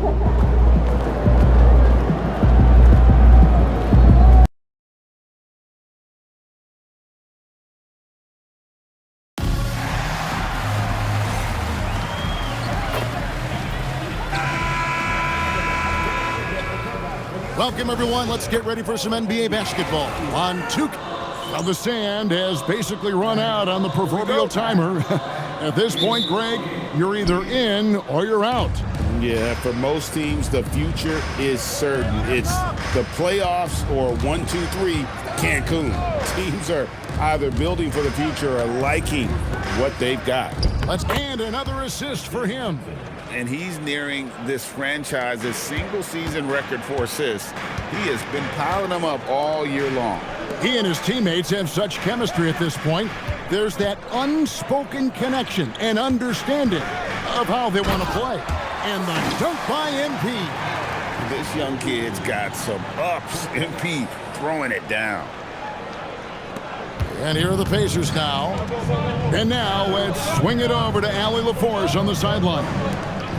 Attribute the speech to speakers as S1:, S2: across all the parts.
S1: Welcome, everyone. Let's get ready for some NBA basketball. On Tuke of the sand has basically run out on the proverbial timer. At this point, Greg, you're either in or you're out.
S2: Yeah, for most teams, the future is certain. It's the playoffs or 1, 2, 3, Cancun. Teams are either building for the future or liking what they've got.
S1: And another assist for him.
S2: And he's nearing this franchise's single-season record for assists. He has been piling them up all year long.
S1: He and his teammates have such chemistry at this point. There's that unspoken connection and understanding of how they want to play. And the dunk by MP.
S2: This young kid's got some ups. MP throwing it down.
S1: And here are the Pacers now. And now let's swing it over to Allie LaForce on the sideline.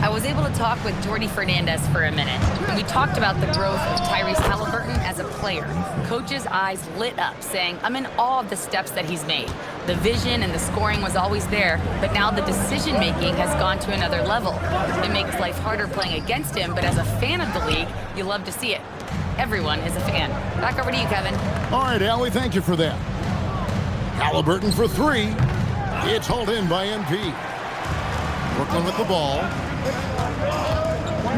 S3: I was able to talk with Jordy Fernandez for a minute, and we talked about the growth of Tyrese Halliburton as a player. Coach's eyes lit up, saying, I'm in awe of the steps that he's made. The vision and the scoring was always there, but now the decision-making has gone to another level. It makes life harder playing against him, but as a fan of the league, you love to see it. Everyone is a fan. Back over to you, Kevin.
S1: All right, Allie, thank you for that. Halliburton for three. It's hauled in by MP. Brooklyn with the ball.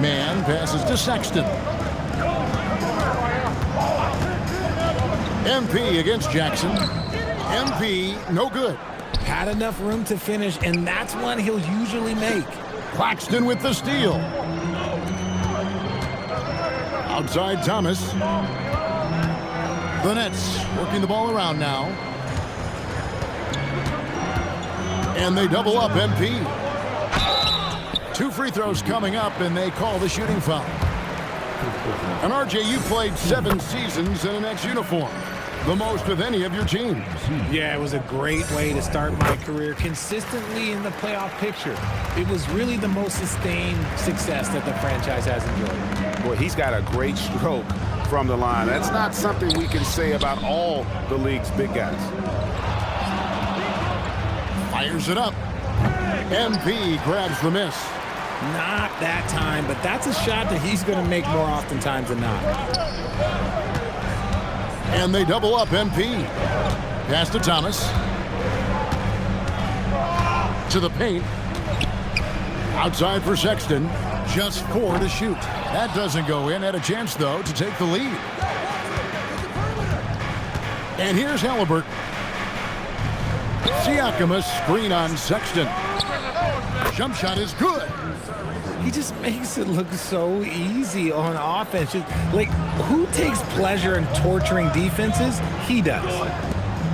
S1: Man passes to Sexton. MP against Jackson. MP, no good.
S4: Had enough room to finish, and that's one he'll usually make.
S1: Claxton with the steal. Outside Thomas. The Nets working the ball around now. And they double up MP. 2 free throws coming up, and they call the shooting foul. And RJ, you played 7 seasons in an Nets uniform, the most of any of your teams.
S4: Yeah, it was a great way to start my career consistently in the playoff picture. It was really the most sustained success that the franchise has enjoyed.
S2: Boy, he's got a great stroke from the line. That's not something we can say about all the league's big guys.
S1: Fires it up. MP grabs the miss.
S4: Not that time, but that's a shot that he's going to make more oftentimes than not.
S1: And they double up MP. Pass to Thomas. To the paint. Outside for Sexton. Just 4 to shoot. That doesn't go in. Had a chance, though, to take the lead. And here's Halliburton. Siakam, a screen on Sexton. Jump shot is good.
S4: He just makes it look so easy on offense. Like, who takes pleasure in torturing defenses? He does.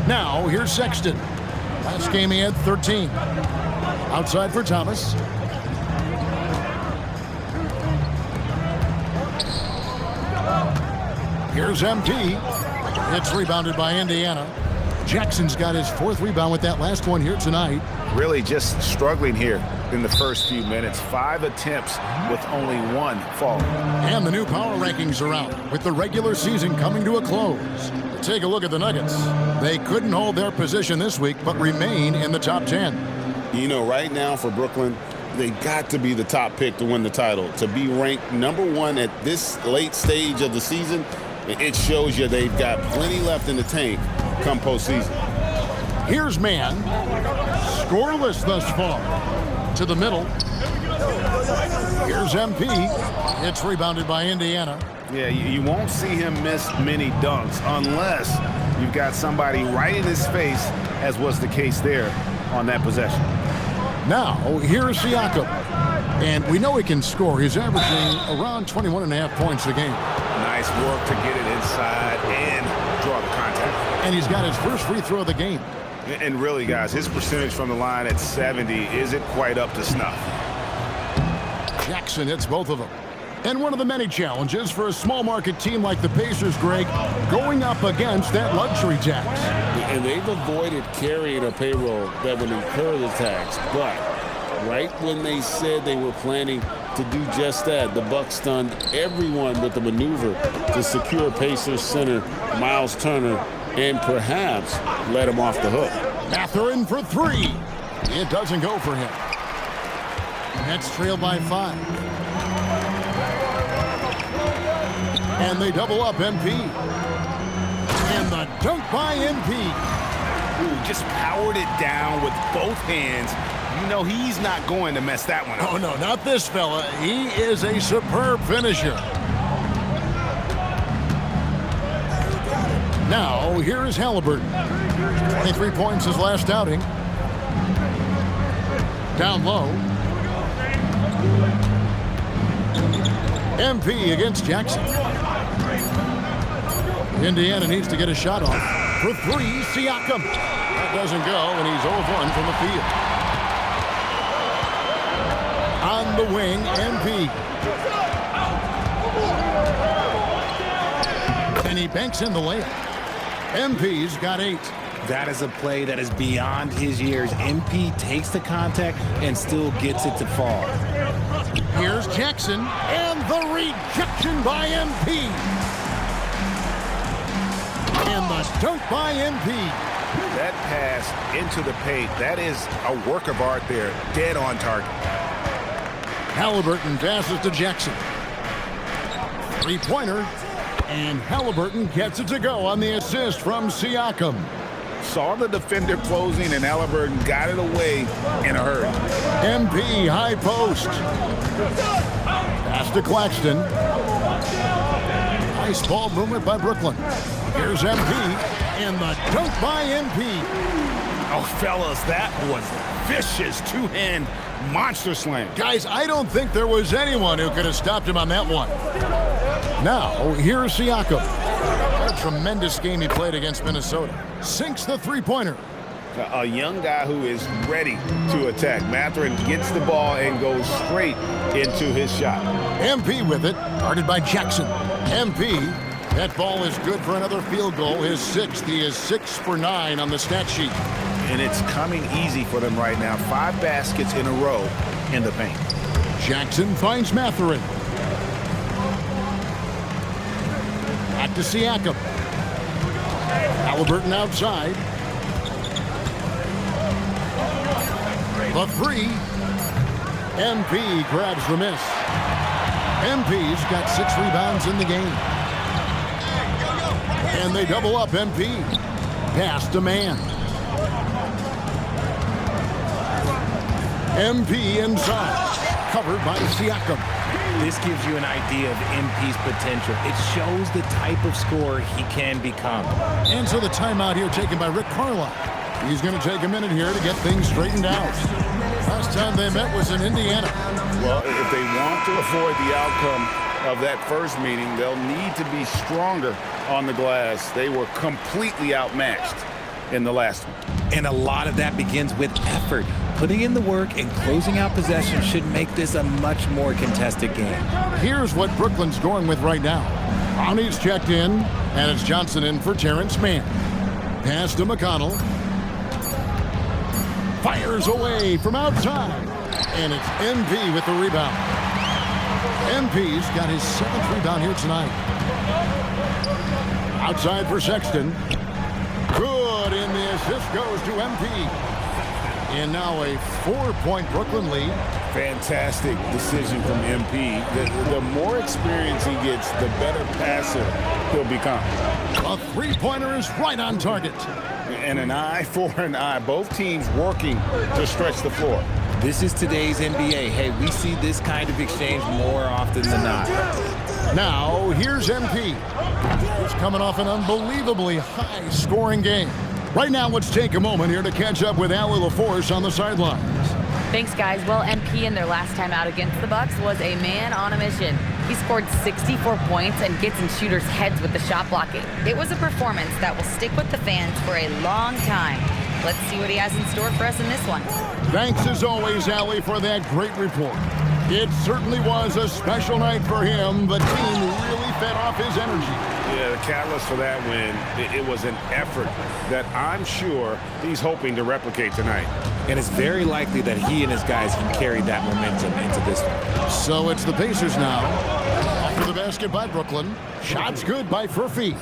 S1: Now, here's Sexton. Last game he had 13. Outside for Thomas. Here's MP. It's rebounded by Indiana. Jackson's got his 4th rebound with that last one here tonight.
S2: Really just struggling here in the first few minutes. 5 attempts with only 1 fall.
S1: And the new power rankings are out with the regular season coming to a close. Take a look at the Nuggets. They couldn't hold their position this week, but remain in the top 10.
S2: You know, right now for Brooklyn, they got to be the top pick to win the title. To be ranked number 1 at this late stage of the season, it shows you they've got plenty left in the tank come postseason.
S1: Here's Man. Scoreless thus far. To the middle. Here's MP. It's rebounded by Indiana.
S2: Yeah, you won't see him miss many dunks unless you've got somebody right in his face, as was the case there on that possession.
S1: Now, here's Siakam. And we know he can score. He's averaging around 21.5 points a game.
S2: Nice work to get it inside and draw the contact.
S1: And he's got his first free throw of the game.
S2: And really, guys, his percentage from the line at 70 isn't quite up to snuff.
S1: Jackson hits both of them. And one of the many challenges for a small market team like the Pacers, Greg, going up against that luxury tax.
S2: And they've avoided carrying a payroll that would incur the tax, but right when they said they were planning to do just that, the Bucks stunned everyone with the maneuver to secure Pacers center Miles Turner and perhaps let him off the hook.
S1: Mathurin for three. It doesn't go for him. Nets trail by 5. And they double up MP. And the dunk by MP.
S5: Ooh, just powered it down with both hands. You know he's not going to mess that one up.
S1: Oh, no, not this fella. He is a superb finisher. Now, here is Halliburton. 23 points his last outing. Down low. MP against Jackson. Indiana needs to get a shot off. For 3, Siakam. That doesn't go, and he's 0-1 from the field. On the wing, MP. And he banks in the layup. MP's got 8.
S4: That is a play that is beyond his years. MP takes the contact and still gets it to fall.
S1: Here's Jackson, and the rejection by MP. And the dunk by MP.
S5: That pass into the paint, that is a work of art there. Dead on target.
S1: Halliburton passes to Jackson. 3-pointer. And Halliburton gets it to go on the assist from Siakam.
S5: Saw the defender closing, and Halliburton got it away in a hurry.
S1: MP high post. Pass to Claxton. Nice ball movement by Brooklyn. Here's MP, and the dunk by MP.
S5: Oh, fellas, that was vicious two-hand monster slam.
S1: Guys, I don't think there was anyone who could have stopped him on that one. Now, here's Siakam. What a tremendous game he played against Minnesota. Sinks the 3-pointer.
S5: A young guy who is ready to attack. Mathurin gets the ball and goes straight into his shot.
S1: MP with it, guarded by Jackson. MP, that ball is good for another field goal. His 6th. He is 6 for 9 on the stat sheet.
S5: And it's coming easy for them right now. 5 baskets in a row in the paint.
S1: Jackson finds Mathurin. Back to Siakam. Halliburton outside. The 3. MP grabs the miss. MP's got 6 rebounds in the game. And they double up MP. Pass to man. MP inside. Covered by Siakam.
S4: This gives you an idea of MP's potential. It shows the type of scorer he can become.
S1: And so the timeout here taken by Rick Carlisle. He's going to take a minute here to get things straightened out. Last time they met was in Indiana.
S5: Well, if they want to avoid the outcome of that first meeting, they'll need to be stronger on the glass. They were completely outmatched in the last one.
S4: And a lot of that begins with effort. Putting in the work and closing out possession should make this a much more contested game.
S1: Here's what Brooklyn's going with right now. Brownie's checked in, and it's Johnson in for Terrence Mann. Pass to McConnell. Fires away from outside. And it's MP with the rebound. MP's got his 7th rebound here tonight. Outside for Sexton. Good, and the assist goes to MP. And now a 4-point Brooklyn lead.
S2: Fantastic decision from MP. The more experience he gets, the better passer he'll become.
S1: A 3-pointer is right on target.
S2: And an eye for an eye. Both teams working to stretch the floor.
S4: This is today's NBA. Hey, we see this kind of exchange more often than not.
S1: Now, here's MP. He's coming off an unbelievably high-scoring game. Right now, let's take a moment here to catch up with Allie LaForce on the sidelines.
S3: Thanks, guys. Well, MP in their last time out against the Bucks was a man on a mission. He scored 64 points and gets in shooters' heads with the shot blocking. It was a performance that will stick with the fans for a long time. Let's see what he has in store for us in this one.
S1: Thanks, as always, Allie, for that great report. It certainly was a special night for him. The team really fed off his energy.
S5: Yeah, the catalyst for that win, it was an effort that I'm sure he's hoping to replicate tonight.
S4: And it's very likely that he and his guys can carry that momentum into this one.
S1: So it's the Pacers now. After the basket by Brooklyn. Shots good by Furphy.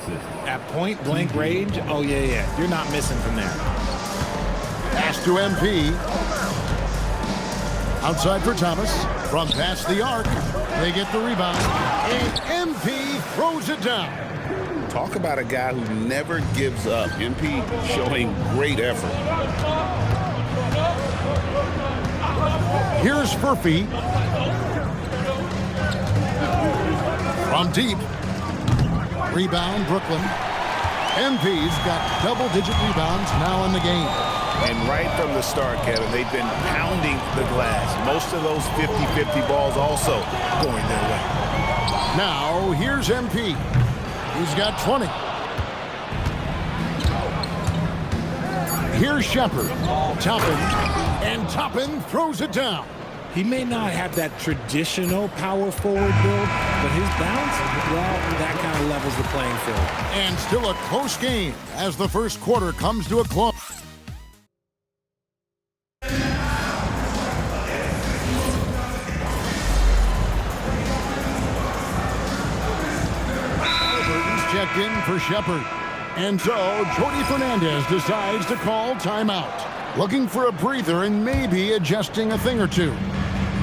S4: At point-blank range, oh, yeah. You're not missing from there.
S1: Pass to MP. Outside for Thomas. From past the arc. They get the rebound. And MP throws it down.
S2: Talk about a guy who never gives up. MP showing great effort.
S1: Here's Furphy. From deep. Rebound, Brooklyn. MP's got double-digit rebounds now in the game.
S5: And right from the start, Kevin, they've been pounding the glass. Most of those 50-50 balls also going their way.
S1: Now, here's MP. He's got 20. Here's Shepard. Toppin. And Toppin throws it down.
S4: He may not have that traditional power forward build, but his bounce, well, that kind of levels the playing field.
S1: And still a close game as the first quarter comes to a close. Checked in for Shepard. And so, Jordy Fernandez decides to call timeout. Looking for a breather and maybe adjusting a thing or two.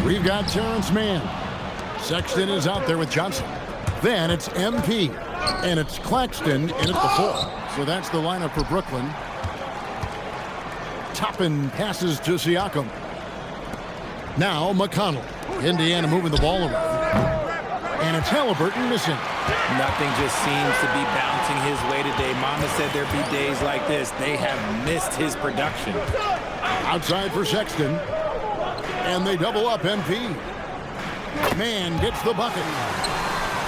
S1: We've got Terrence Mann. Sexton is out there with Johnson. Then it's MP. And it's Claxton in at the 4. So that's the lineup for Brooklyn. Toppin passes to Siakam. Now McConnell. Indiana moving the ball around. And it's Halliburton missing.
S4: Nothing just seems to be bouncing his way today. Mama said there'd be days like this. They have missed his production.
S1: Outside for Sexton. And they double up MP. Mann gets the bucket.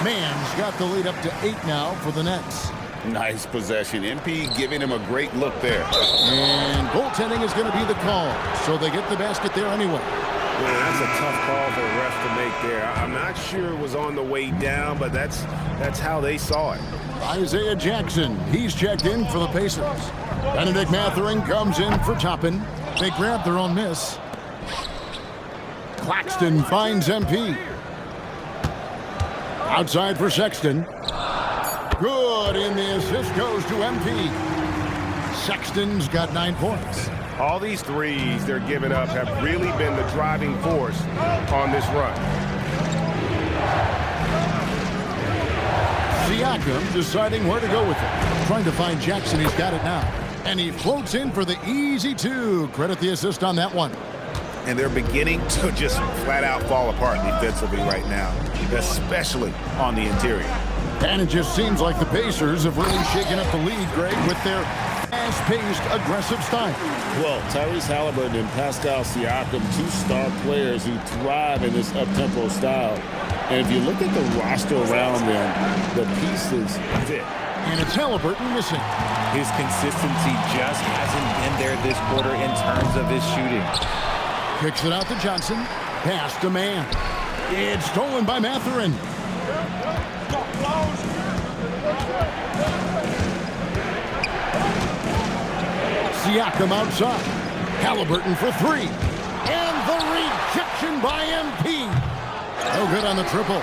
S1: Mann's got the lead up to 8 now for the Nets.
S2: Nice possession. MP giving him a great look there.
S1: And goaltending is going to be the call. So they get the basket there anyway.
S5: Yeah, that's a tough call for the refs to make there. I'm not sure it was on the way down, but that's how they saw it.
S1: Isaiah Jackson, he's checked in for the Pacers. Benedict Mathurin comes in for Toppin. They grab their own miss. Claxton finds MP. Outside for Sexton. Good, and the assist goes to MP. Sexton's got 9 points.
S5: All these threes they're giving up have really been the driving force on this run.
S1: Siakam deciding where to go with it. Trying to find Jackson. He's got it now. And he floats in for the easy 2. Credit the assist on that one.
S5: And they're beginning to just flat out fall apart defensively right now, especially on the interior.
S1: And it just seems like the Pacers have really shaken up the league, Greg, with their fast-paced, aggressive style.
S2: Well, Tyrese Halliburton and Pascal Siakam, 2 star players who thrive in this up-tempo style. And if you look at the roster around them, the pieces fit.
S1: And it's Halliburton missing.
S4: His consistency just hasn't been there this quarter in terms of his shooting.
S1: Kicks it out to Johnson. Pass to Mann. It's stolen by Mathurin. Siakam outside. Halliburton for 3. And the rejection by MP. No good on the triple.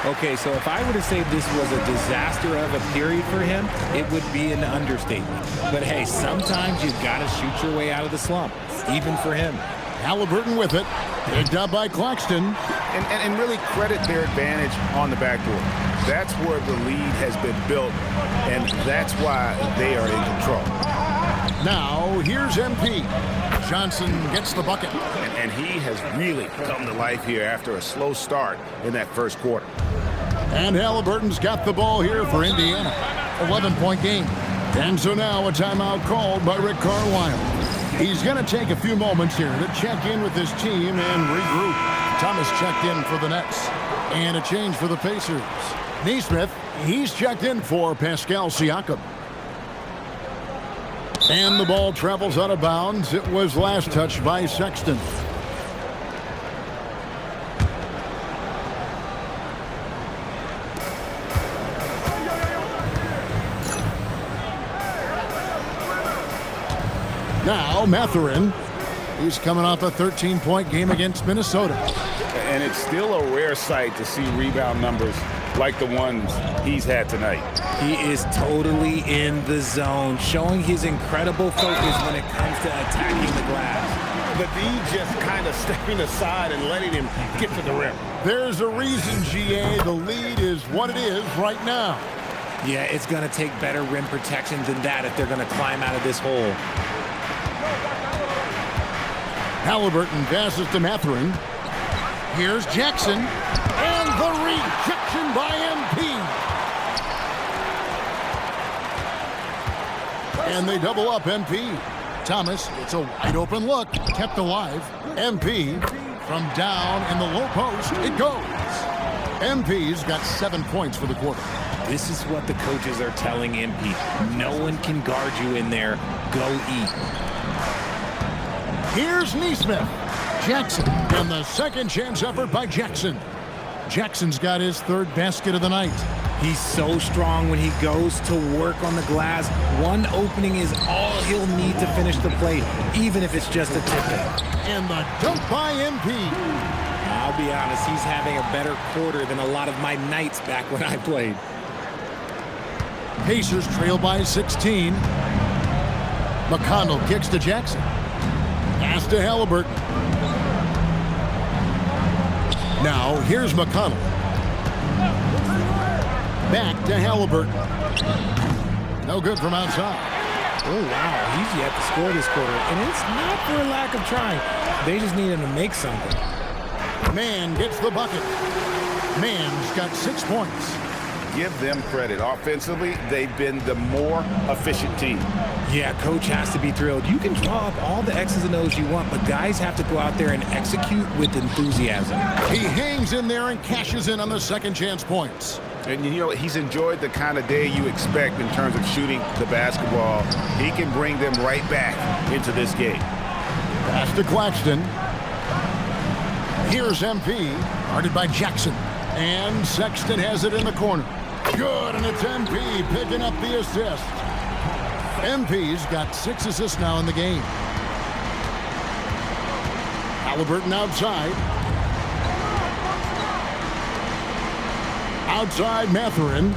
S4: Okay, so if I were to say this was a disaster of a period for him, it would be an understatement. But hey, sometimes you've got to shoot your way out of the slump, even for him.
S1: Halliburton with it. Picked up by Claxton.
S5: And really credit their advantage on the backboard. That's where the lead has been built, and that's why they are in control.
S1: Now, here's MP. Johnson gets the bucket.
S5: And he has really come to life here after a slow start in that first quarter.
S1: And Halliburton's got the ball here for Indiana. 11-point game. And so now a timeout called by Rick Carlisle. He's going to take a few moments here to check in with his team and regroup. Thomas checked in for the Nets. And a change for the Pacers. Neesmith, he's checked in for Pascal Siakam. And the ball travels out of bounds. It was last touched by Sexton. Now Mathurin. He's coming off a 13-point game against Minnesota.
S5: And it's still a rare sight to see rebound numbers like the ones he's had tonight.
S4: He is totally in the zone, showing his incredible focus when it comes to attacking the glass.
S2: The D just kind of stepping aside and letting him get to the rim.
S1: There's a reason, GA, the lead is what it is right now.
S4: Yeah, it's going to take better rim protection than that if they're going to climb out of this hole.
S1: Halliburton passes to Mathurin. Here's Jackson. And the rejection by MP. And they double up MP. Thomas, it's a wide open look. Kept alive. MP from down in the low post. It goes. MP's got 7 points for the quarter.
S4: This is what the coaches are telling MP. No one can guard you in there. Go eat.
S1: Here's Neesmith. Jackson, and the second chance effort by Jackson. Jackson's got his 3rd basket of the night.
S4: He's so strong when he goes to work on the glass. One opening is all he'll need to finish the play, even if it's just a tip-in.
S1: And the dunk by MP.
S4: I'll be honest, he's having a better quarter than a lot of my nights back when I played.
S1: Pacers trail by 16. McConnell kicks to Jackson. Pass to Halliburton. Now, here's McConnell. Back to Halliburton. No good from outside.
S4: Oh, wow. He's yet to score this quarter, and it's not for a lack of trying. They just need him to make something.
S1: Mann gets the bucket. Mann's got 6 points.
S5: Give them credit. Offensively, they've been the more efficient team.
S4: Yeah, coach has to be thrilled. You can draw up all the X's and O's you want, but guys have to go out there and execute with enthusiasm.
S1: He hangs in there and cashes in on the second chance points.
S5: And you know, he's enjoyed the kind of day you expect in terms of shooting the basketball. He can bring them right back into this game.
S1: Pass to Claxton. Here's MP, guarded by Jackson. And Sexton has it in the corner. Good, and it's MP picking up the assist. MP's got 6 assists now in the game. Halliburton outside. Outside Mathurin.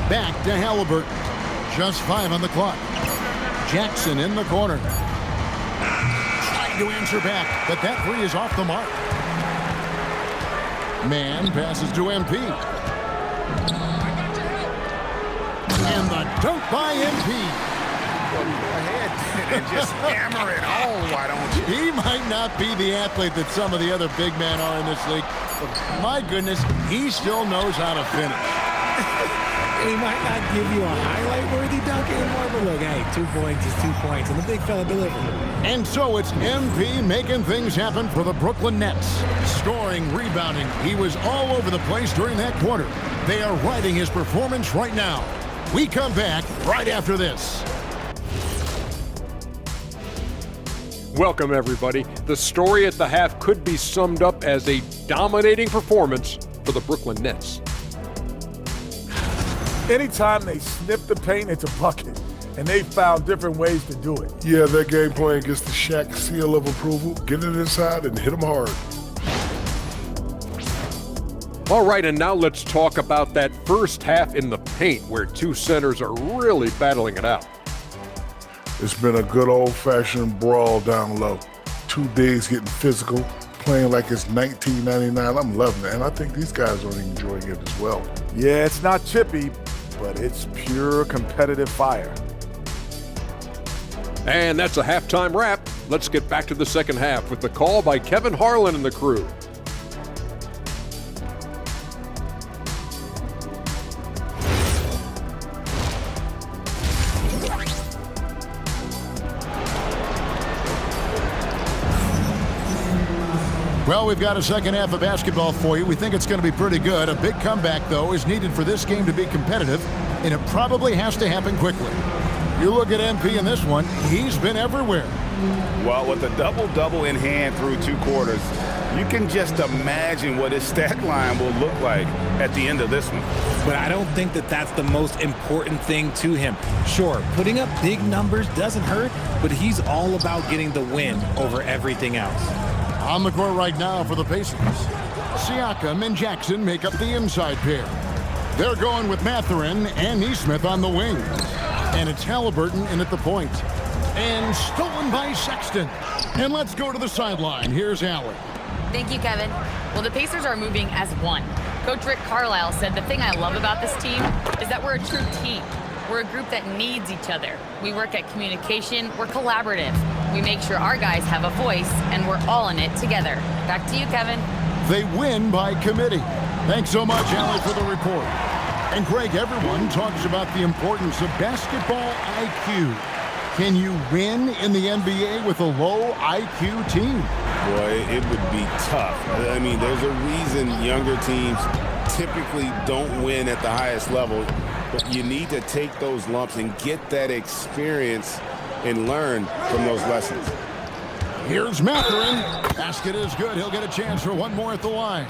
S1: Back to Halliburton. Just 5 on the clock. Jackson in the corner. Trying to answer back, but that 3 is off the mark. Mann passes to MP. And the dunk by MP.
S5: Go ahead and just hammer it home, why don't you?
S1: He might not be the athlete that some of the other big men are in this league, but my goodness, he still knows how to finish.
S4: He might not give you a highlight-worthy dunk anymore, but look, hey, 2 points is 2 points, and the big fella delivered.
S1: And so it's MP making things happen for the Brooklyn Nets. Scoring, rebounding, he was all over the place during that quarter. They are riding his performance right now. We come back right after this.
S6: Welcome, everybody. The story at the half could be summed up as a dominating performance for the Brooklyn Nets.
S7: Anytime they sniff the paint, it's a bucket, and they found different ways to do it.
S8: Yeah, their game plan gets the Shaq seal of approval. Get it inside and hit them hard.
S6: All right, and now let's talk about that first half in the paint where 2 centers are really battling it out.
S8: It's been a good old-fashioned brawl down low. 2 bigs getting physical, playing like it's 1999. I'm loving it, and I think these guys are enjoying it as well.
S7: Yeah, it's not chippy, but it's pure competitive fire.
S6: And that's a halftime wrap. Let's get back to the second half with the call by Kevin Harlan and the crew.
S1: Well, we've got a second half of basketball for you. We think it's going to be pretty good. A big comeback, though, is needed for this game to be competitive, and it probably has to happen quickly. You look at MP in this one, he's been everywhere.
S5: Well, with a double-double in hand through 2 quarters, you can just imagine what his stat line will look like at the end of this one.
S4: But I don't think that that's the most important thing to him. Sure, putting up big numbers doesn't hurt, but he's all about getting the win over everything else.
S1: On the court right now for the Pacers, Siakam and Jackson make up the inside pair. They're going with Mathurin and Neesmith on the wing. And it's Halliburton in at the point. And stolen by Sexton. And let's go to the sideline. Here's Allen.
S3: Thank you, Kevin. Well, the Pacers are moving as one. Coach Rick Carlisle said the thing I love about this team is that we're a true team. We're a group that needs each other. We work at communication. We're collaborative. We make sure our guys have a voice, and we're all in it together. Back to you, Kevin.
S1: They win by committee. Thanks so much, Allen, for the report. And Greg, everyone talks about the importance of basketball IQ. Can you win in the NBA with a low IQ team?
S2: Boy, it would be tough. I mean, there's a reason younger teams typically don't win at the highest level, but you need to take those lumps and get that experience and learn from those lessons.
S1: Here's Mathurin. Basket is good. He'll get a chance for one more at the line.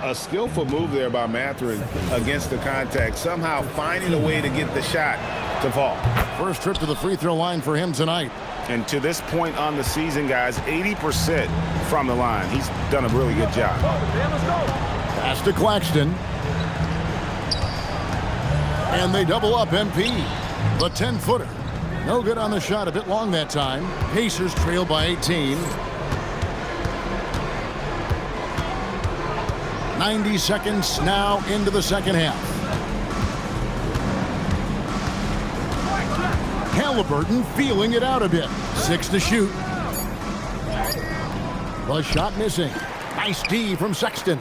S5: A skillful move there by Mathurin against the contact, somehow finding a way to get the shot to fall.
S1: First trip to the free throw line for him tonight.
S5: And to this point on the season, guys, 80% from the line. He's done a really good job.
S1: Pass to Claxton. And they double up MP. The 10-footer. No good on the shot. A bit long that time. Pacers trail by 18. 90 seconds now into the second half. Halliburton feeling it out a bit. 6 to shoot. The shot missing. Nice D from Sexton.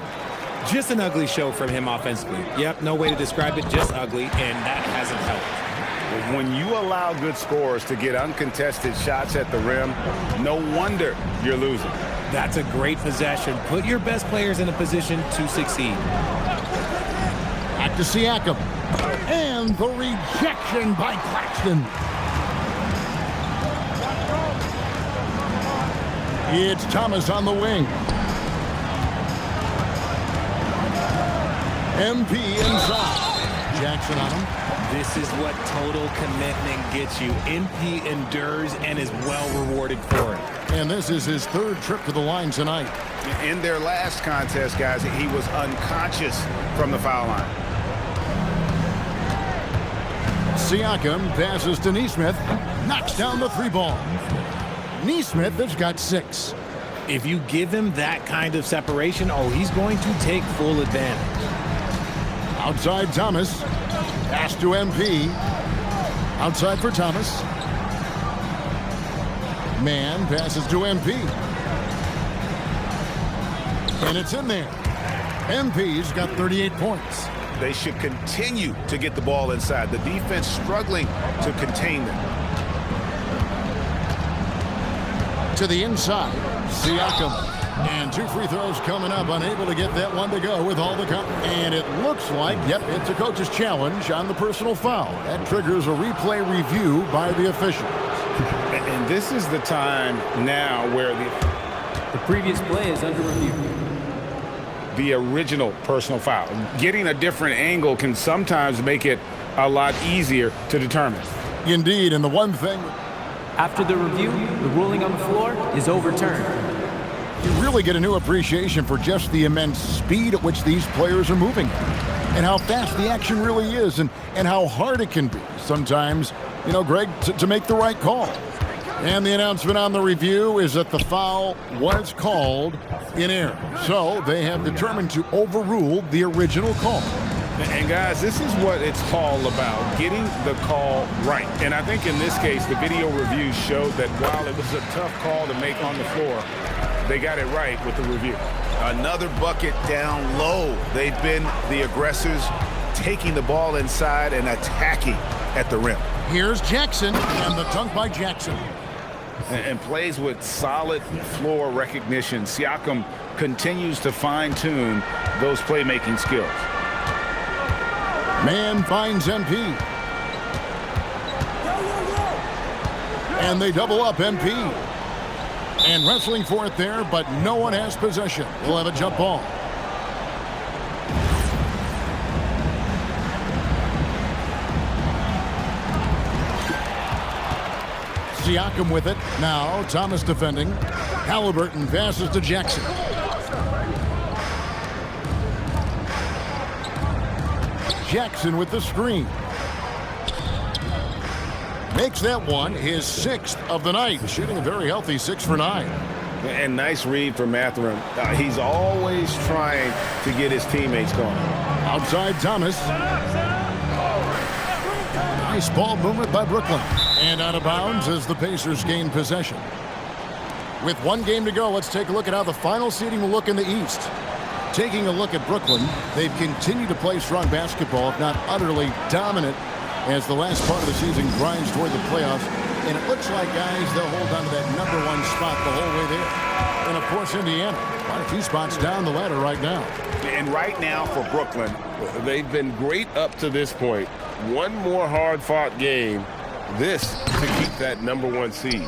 S4: Just an ugly show from him offensively. Yep, no way to describe it, just ugly, and that hasn't helped.
S5: When you allow good scorers to get uncontested shots at the rim, no wonder you're losing.
S4: That's a great possession. Put your best players in a position to succeed.
S1: Back to Siakam. And the rejection by Claxton. It's Thomas on the wing. MP inside. Jackson on him.
S4: This is what total commitment gets you. MP endures and is well rewarded for it.
S1: And this is his 3rd trip to the line tonight.
S5: In their last contest, guys, he was unconscious from the foul line.
S1: Siakam passes to Neesmith. Knocks down the 3-ball. Neesmith has got 6.
S4: If you give him that kind of separation, oh, he's going to take full advantage.
S1: Outside Thomas. Pass to MP. Outside for Thomas. Man passes to MP. And it's in there. MP's got 38 points.
S5: They should continue to get the ball inside. The defense struggling to contain them.
S1: To the inside, Siakam. And 2 free throws coming up, unable to get that one to go with all the and it looks like, yep, it's a coach's challenge on the personal foul. That triggers a replay review by the officials.
S5: And this is the time now where
S9: the previous play is under review.
S5: The original personal foul. Getting a different angle can sometimes make it a lot easier to determine.
S1: Indeed, and the one thing...
S9: After the review, the ruling on the floor is overturned.
S1: You really get a new appreciation for just the immense speed at which these players are moving and how fast the action really is and how hard it can be sometimes, you know, Greg, to make the right call. And the announcement on the review is that the foul was called in error. So they have determined to overrule the original call.
S5: And guys, this is what it's all about, getting the call right. And I think in this case, the video review showed that while it was a tough call to make on the floor, they got it right with the review. Another bucket down low. They've been the aggressors, taking the ball inside and attacking at the rim.
S1: Here's Jackson, and the dunk by Jackson.
S5: And plays with solid floor recognition. Siakam continues to fine-tune those playmaking skills.
S1: Man finds MP. And they double up MP. And wrestling for it there, but no one has possession. We'll have a jump ball. Siakam with it. Now Thomas defending. Halliburton passes to Jackson. Jackson with the screen. Makes that one his 6th of the night. Shooting a very healthy 6 for 9.
S2: And nice read for Mathurin. He's always trying to get his teammates going.
S1: Outside Thomas. Nice ball movement by Brooklyn. And out of bounds as the Pacers gain possession. With 1 game to go, let's take a look at how the final seeding will look in the East. Taking a look at Brooklyn, they've continued to play strong basketball, if not utterly dominant, as the last part of the season grinds toward the playoffs. And it looks like, guys, they'll hold on to that #1 spot the whole way there. And, of course, Indiana, quite a few spots down the ladder right now.
S2: And right now for Brooklyn, they've been great up to this point. One more hard-fought game, this to keep that #1 seed.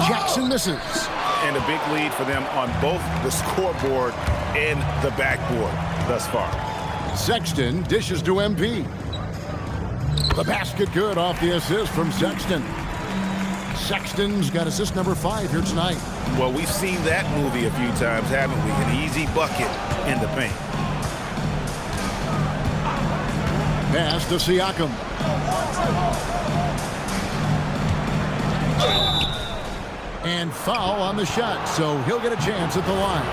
S1: Jackson misses.
S5: And a big lead for them on both the scoreboard and the backboard thus far.
S1: Sexton dishes to MP. The basket good off the assist from Sexton. Sexton's got assist number 5 here tonight.
S5: Well, we've seen that movie a few times, haven't we? An easy bucket in the paint.
S1: Pass to Siakam. And foul on the shot, so he'll get a chance at the line.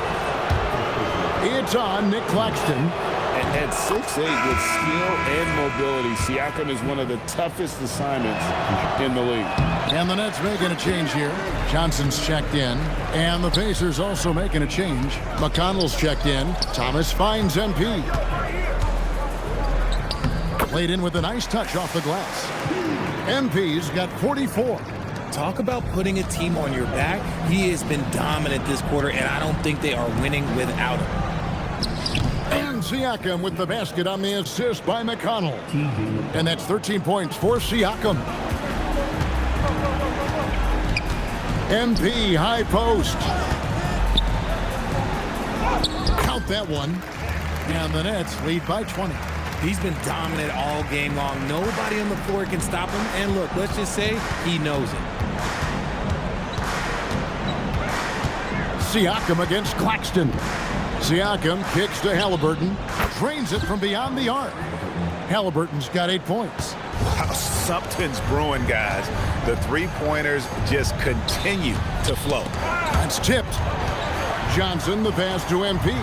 S1: It's on Nick Claxton.
S5: And at 6'8" with skill and mobility, Siakam is one of the toughest assignments in the league.
S1: And the Nets making a change here. Johnson's checked in. And the Pacers also making a change. McConnell's checked in. Thomas finds MP. Played in with a nice touch off the glass. MP's got 44.
S4: Talk about putting a team on your back. He has been dominant this quarter, and I don't think they are winning without him.
S1: And Siakam with the basket on the assist by McConnell. And that's 13 points for Siakam. MP high post. Count that one. And the Nets lead by 20.
S4: He's been dominant all game long. Nobody on the floor can stop him. And look, let's just say he knows it.
S1: Siakam against Claxton. Siakam kicks to Halliburton. Drains it from beyond the arc. Halliburton's got 8 points.
S5: Wow, something's brewing, guys. The three-pointers just continue to flow.
S1: It's tipped. Johnson, the pass to MP.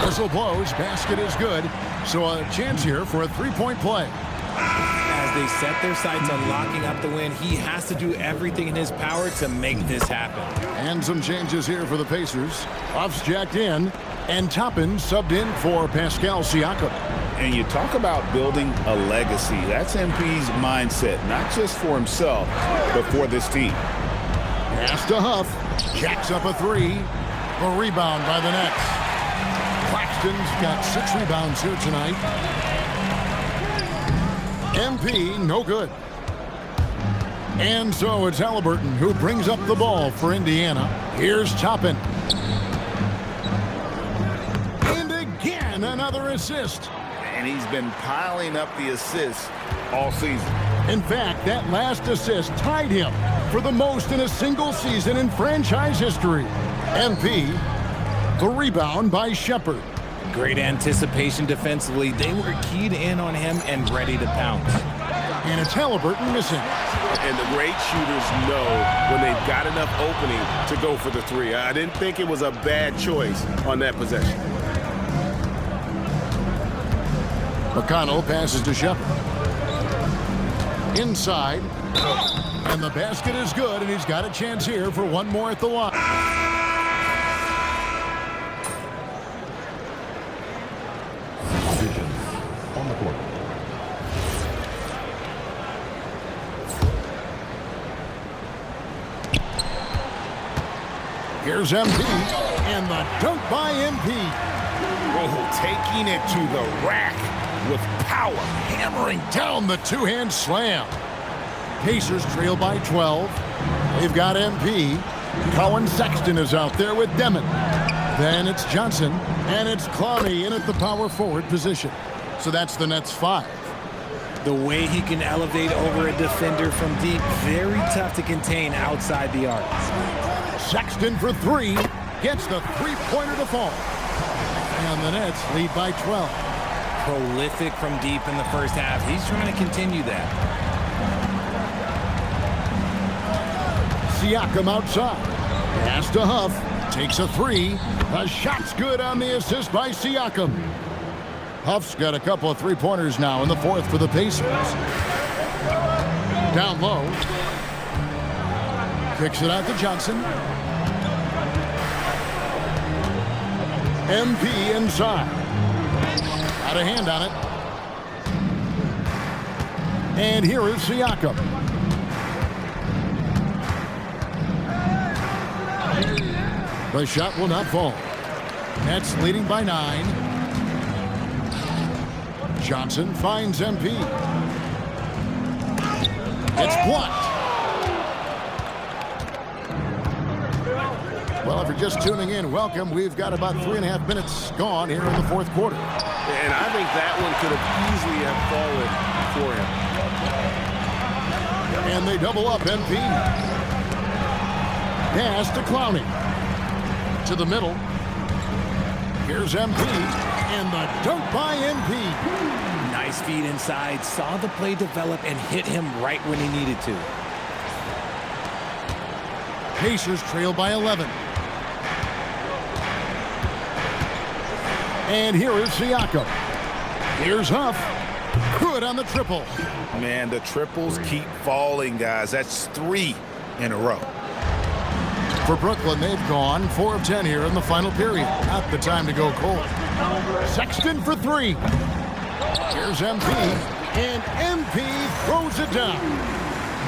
S1: Whistle blows. Basket is good. So a chance here for a 3-point play.
S4: As they set their sights on locking up the win, he has to do everything in his power to make this happen.
S1: And some changes here for the Pacers. Off's jacked in, and Toppin subbed in for Pascal Siakam.
S5: And you talk about building a legacy. That's MP's mindset, not just for himself, but for this team.
S1: Pass to Huff. Jacks up a 3. A rebound by the Nets. Claxton's got 6 rebounds here tonight. MP, no good. And so it's Halliburton who brings up the ball for Indiana. Here's Toppin. And again, another assist.
S5: And he's been piling up the assists all season.
S1: In fact, that last assist tied him for the most in a single season in franchise history. MP, the rebound by Shepherd.
S4: Great anticipation defensively. They were keyed in on him and ready to pounce.
S1: And it's Halliburton missing.
S5: And the great shooters know when they've got enough opening to go for the 3. I didn't think it was a bad choice on that possession.
S1: McConnell passes to Shepherd. Inside. And the basket is good, and he's got a chance here for one more at the line.
S10: On the court.
S1: Here's MP, and the dunk by MP.
S5: Oh, taking it to the rack with power.
S1: Hammering down the two-hand slam. Pacers trail by 12. They've got MP. Colin Sexton is out there with Demon. Then it's Johnson, and it's Clowney in at the power forward position. So that's the Nets 5.
S4: The way he can elevate over a defender from deep, very tough to contain outside the arc.
S1: Sexton for 3, gets the three-pointer to fall. And the Nets lead by 12.
S4: Prolific from deep in the first half. He's trying to continue that.
S1: Siakam outside. Pass to Huff. Takes a 3. The shot's good on the assist by Siakam. Huff's got a couple of three-pointers now in the fourth for the Pacers. Down low. Kicks it out to Johnson. MP inside. Got a hand on it. And here is Siakam. The shot will not fall. Nets leading by 9. Johnson finds MP. It's blocked. Well, if you're just tuning in, welcome. We've got about 3.5 minutes gone here in the fourth quarter.
S2: And I think that one could have easily have fallen for him.
S1: And they double up MP. Pass to Clowney. To the middle. Here's MP. And the dunk by MP.
S4: Nice feed inside. Saw the play develop and hit him right when he needed to.
S1: Pacers trail by 11. And here is Siakam. Here's Huff. Good on the triple.
S5: Man, the triples keep falling, guys. That's 3 in a row.
S1: For Brooklyn, they've gone 4 of 10 here in the final period. Not the time to go cold. Sexton for 3. Here's MP. And MP throws it down.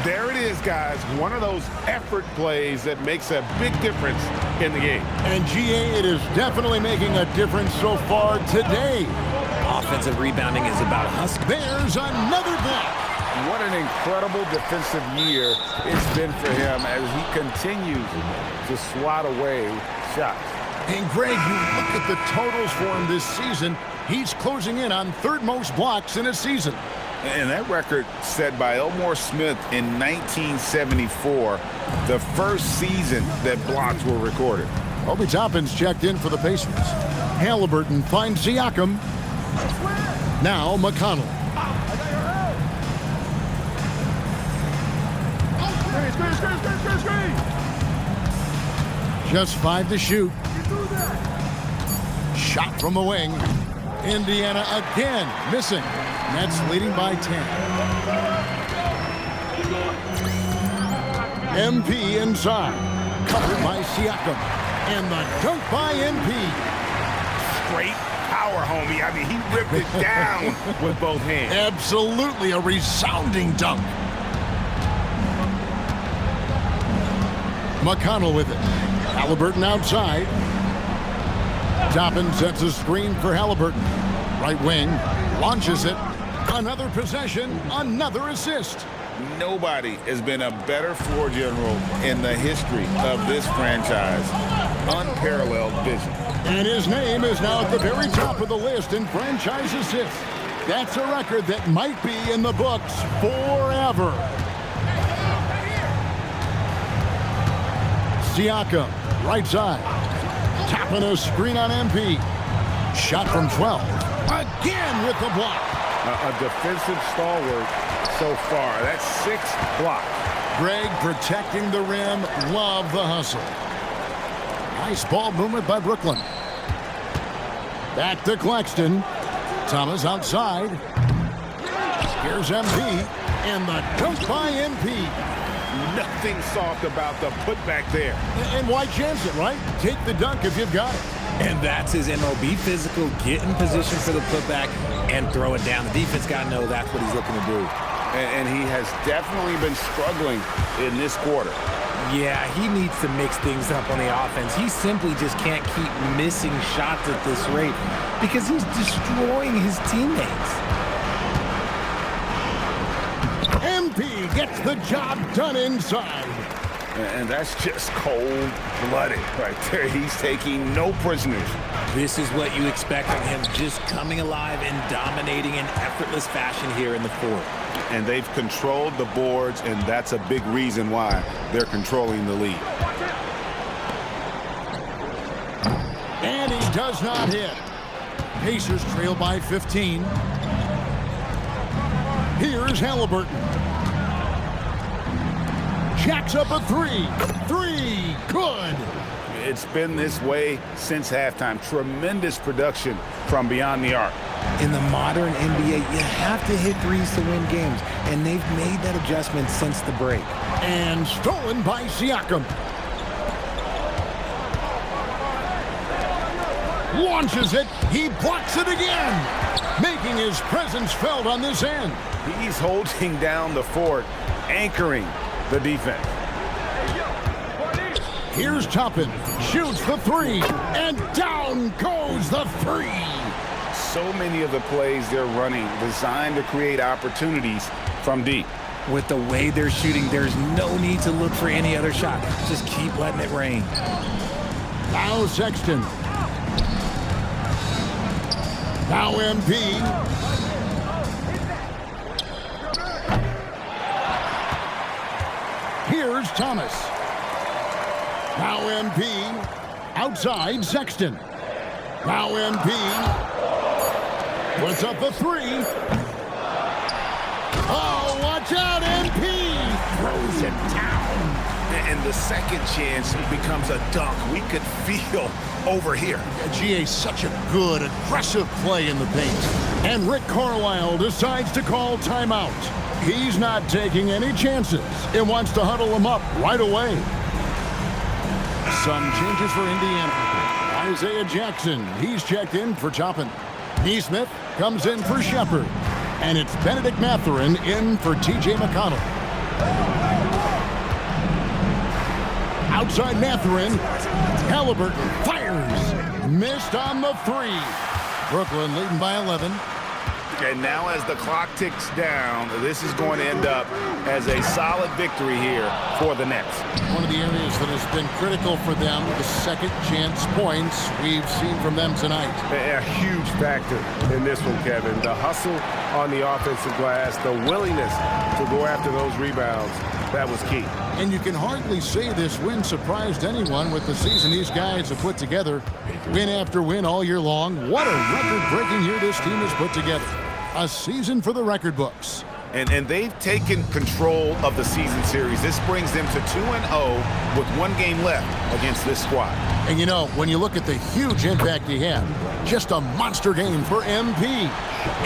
S5: There it is, guys. One of those effort plays that makes a big difference in the game.
S1: And GA, it is definitely making a difference so far today.
S4: Offensive rebounding is about hustle.
S1: There's another block.
S5: What an incredible defensive year it's been for him as he continues to swat away shots.
S1: And Greg, you look at the totals for him this season. He's closing in on third most blocks in a season.
S5: And that record set by Elmore Smith in 1974, the first season that blocks were recorded.
S1: Obi Toppin's checked in for the Pacers. Halliburton finds Siakam. Now McConnell. Just 5 to shoot. Shot from the wing. Indiana again missing. Nets leading by 10. MP inside. Covered by Siakam. And the dunk by MP.
S5: Straight power, homie. I mean, he ripped it down with both hands.
S1: Absolutely a resounding dunk. McConnell with it. Halliburton outside. Toppin sets a screen for Halliburton. Right wing. Launches it. Another possession. Another assist.
S5: Nobody has been a better floor general in the history of this franchise. Unparalleled vision.
S1: And his name is now at the very top of the list in franchise assists. That's a record that might be in the books forever. Siakam, right side. Tapping a screen on MP. Shot from 12. Again with the block.
S5: A defensive stalwart so far. That's 6 blocks.
S1: Greg protecting the rim. Love the hustle. Nice ball movement by Brooklyn. Back to Claxton. Thomas outside. Here's MP. And the dunk by MP.
S5: Nothing soft about the putback there.
S1: And why chance it, right? Take the dunk if you've got it.
S4: And that's his MO. Be physical, get in position for the putback, and throw it down. The defense got to know that's what he's looking to do.
S5: And he has definitely been struggling in this quarter.
S4: Yeah, he needs to mix things up on the offense. He simply just can't keep missing shots at this rate because he's destroying his teammates.
S1: MP gets the job done inside.
S5: And that's just cold-blooded right there. He's taking no prisoners.
S4: This is what you expect from him, just coming alive and dominating in effortless fashion here in the fourth.
S2: And they've controlled the boards, and that's a big reason why they're controlling the lead.
S1: And he does not hit. Pacers trail by 15. Here's Halliburton. Jacks up a three. Three, good.
S5: It's been this way since halftime. Tremendous production from beyond the arc.
S4: In the modern NBA, you have to hit threes to win games, and they've made that adjustment since the break.
S1: And stolen by Siakam. Launches it. He blocks it again, making his presence felt on this end.
S5: He's holding down the fort, anchoring the defense.
S1: Here's Toppin, shoots the three, and down goes the three.
S5: So many of the plays they're running designed to create opportunities from deep.
S4: With the way they're shooting, there's no need to look for any other shot. Just keep letting it rain.
S1: Now Sexton. Now MP. Here's Thomas. Now MP. Outside Sexton. Now MP. Puts up a three. Oh, watch out, MP. Throws it down.
S5: And the second chance becomes a dunk. We could feel over here.
S1: GA, such a good, aggressive play in the paint. And Rick Carlisle decides to call timeout. He's not taking any chances and wants to huddle him up right away. Some changes for Indiana. Isaiah Jackson, he's checked in for Toppin. Neesmith comes in for Shepard. And it's Benedict Mathurin in for TJ McConnell. Outside Mathurin, Halliburton fires. Missed on the three. Brooklyn leading by 11.
S5: And now as the clock ticks down, this is going to end up as a solid victory here for the Nets.
S1: One of the areas that has been critical for them, the second chance points we've seen from them tonight.
S5: A huge factor in this one, Kevin. The hustle on the offensive glass, the willingness to go after those rebounds, that was key.
S1: And you can hardly say this win surprised anyone with the season these guys have put together. Win after win all year long. What a record-breaking year this team has put together. A season for the record books.
S5: And they've taken control of the season series. This brings them to 2-0 with one game left against this squad.
S1: And you know, when you look at the huge impact he had, just a monster game for MP.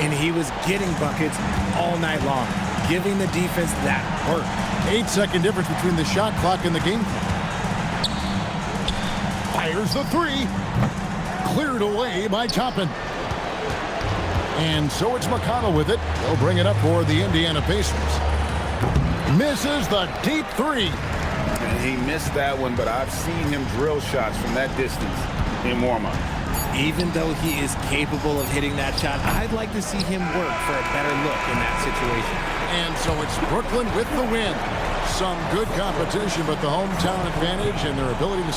S4: And he was getting buckets all night long, giving the defense that work.
S1: 8-second difference between the shot clock and the game clock. Fires the three. Cleared away by Toppin. And so it's McConnell with it. He'll bring it up for the Indiana Pacers. Misses the deep three.
S5: And he missed that one, but I've seen him drill shots from that distance in warm-up.
S4: Even though he is capable of hitting that shot, I'd like to see him work for a better look in that situation.
S1: And so it's Brooklyn with the win. Some good competition, but the hometown advantage and their ability to...